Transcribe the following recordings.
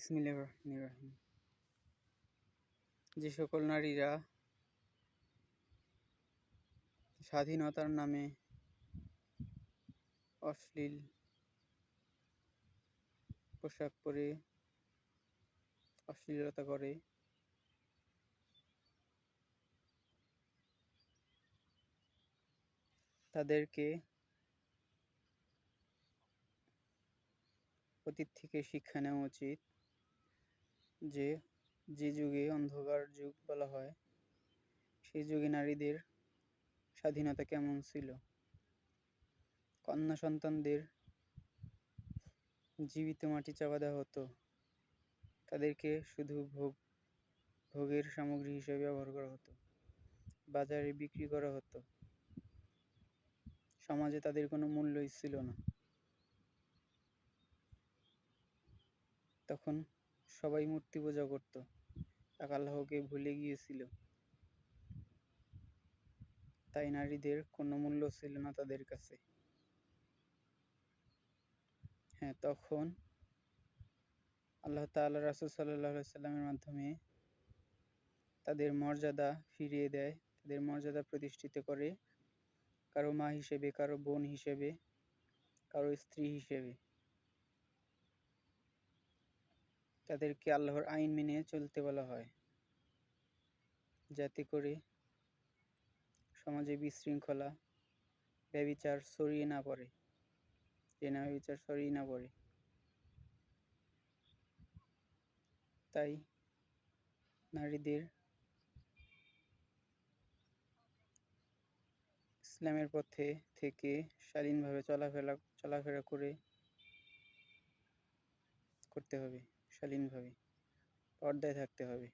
বিসমিল্লাহির রহমানির রহিম। যে সকল নারীরা স্বাধীনতার নামে অশ্লীল পোশাক পরে অশ্লীলতা করে, তাদেরকে অতীত থেকে শিক্ষা নেওয়া উচিত যে যে যুগে অন্ধকার যুগ বলা হয়, সেই যুগে নারীদের স্বাধীনতা কেমন ছিল। কন্যা সন্তানদের জীবিত মাটি চাপা দেওয়া হতো, তাদেরকে শুধু ভোগের সামগ্রী হিসেবে ব্যবহার করা হতো, বাজারে বিক্রি করা হতো, সমাজে তাদের কোনো মূল্যই ছিল না। তখন সবাই মূর্তি পূজা করত, এক আল্লাহকে ভুলে গিয়েছিল। তাই নারীদের কোনো মূল্য ছিল না তাদের কাছে। হ্যাঁ, তখন আল্লাহ তাআলা রাসূল সাল্লাল্লাহু আলাইহি সাল্লামের মাধ্যমে তাদের মর্যাদা ফিরিয়ে দেয়, তাদের মর্যাদা প্রতিষ্ঠিত করে, কারো মা হিসেবে, কারো বোন হিসেবে, কারো স্ত্রী হিসেবে। তাদেরকে আল্লাহর আইন মেনে চলতে বলা হয়, যাতে করে সমাজে বিশৃঙ্খলা, ব্যভিচার ছড়িয়ে না পড়ে, জেনা ব্যভিচার ছড়িয়ে না পড়ে। তাই নারীদের ইসলামের পথে থেকে শালীনভাবে চলাফেরা করতে হবে, শালীনভাবে পর্দায় থাকতে হবে,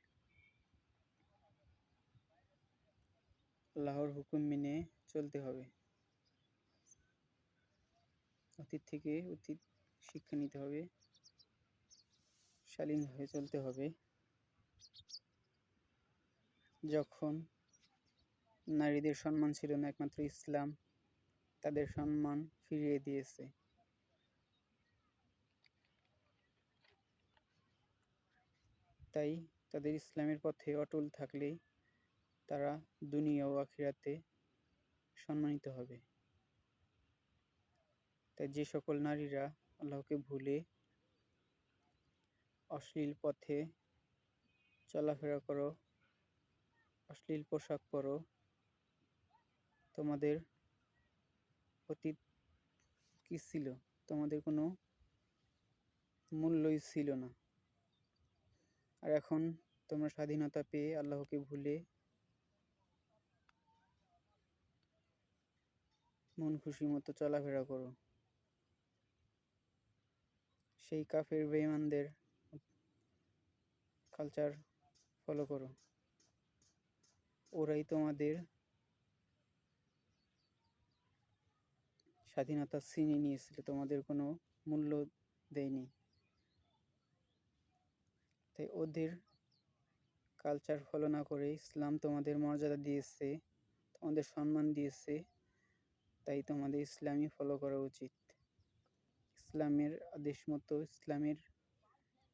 আল্লাহর হুকুম মেনে চলতে হবে, অতীত থেকে শিক্ষা নিতে হবে, শালীনভাবে চলতে হবে। যখন নারীদের সম্মান ছিল না, একমাত্র ইসলাম তাদের সম্মান ফিরিয়ে দিয়েছে। তাই তাদের ইসলামের পথে অটল থাকলেই তারা দুনিয়া ও আখিরাতে সম্মানিত হবে। তাই যে সকল নারীরা আল্লাহকে ভুলে অশ্লীল পথে চলাফেরা করো, অশ্লীল পোশাক পরো, তোমাদের অতীত কি ছিল? তোমাদের কোনো মূল্যই ছিল না। আর এখন তোমরা স্বাধীনতা পেয়ে আল্লাহকে ভুলে মন খুশি মতো চলাফেরা করো। সেই কাফের বেঈমানদের কালচার ফলো করো, ওরাই তোমাদের স্বাধীনতা ছিনিয়ে নিয়েছিল, তোমাদের কোনো মূল্য দেয়নি। তাই ওদের কালচার ফলো না করে ইসলাম তোমাদের মর্যাদা দিয়েছে, তোমাদের সম্মান দিয়েছে, তাই তোমাদের ইসলামই ফলো করা উচিত। ইসলামের আদেশ মতো, ইসলামের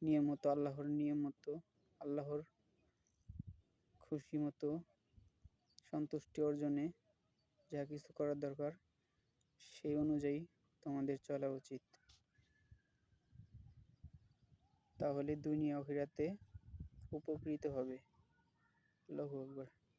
নিয়ম মতো, আল্লাহর নিয়ম মতো, আল্লাহর খুশি মতো, সন্তুষ্টি অর্জনে যা কিছু করার দরকার সেই অনুযায়ী তোমাদের চলা উচিত। তাহলে দুনিয়া আখিরাতে উপকৃত হবে। আল্লাহু আকবার।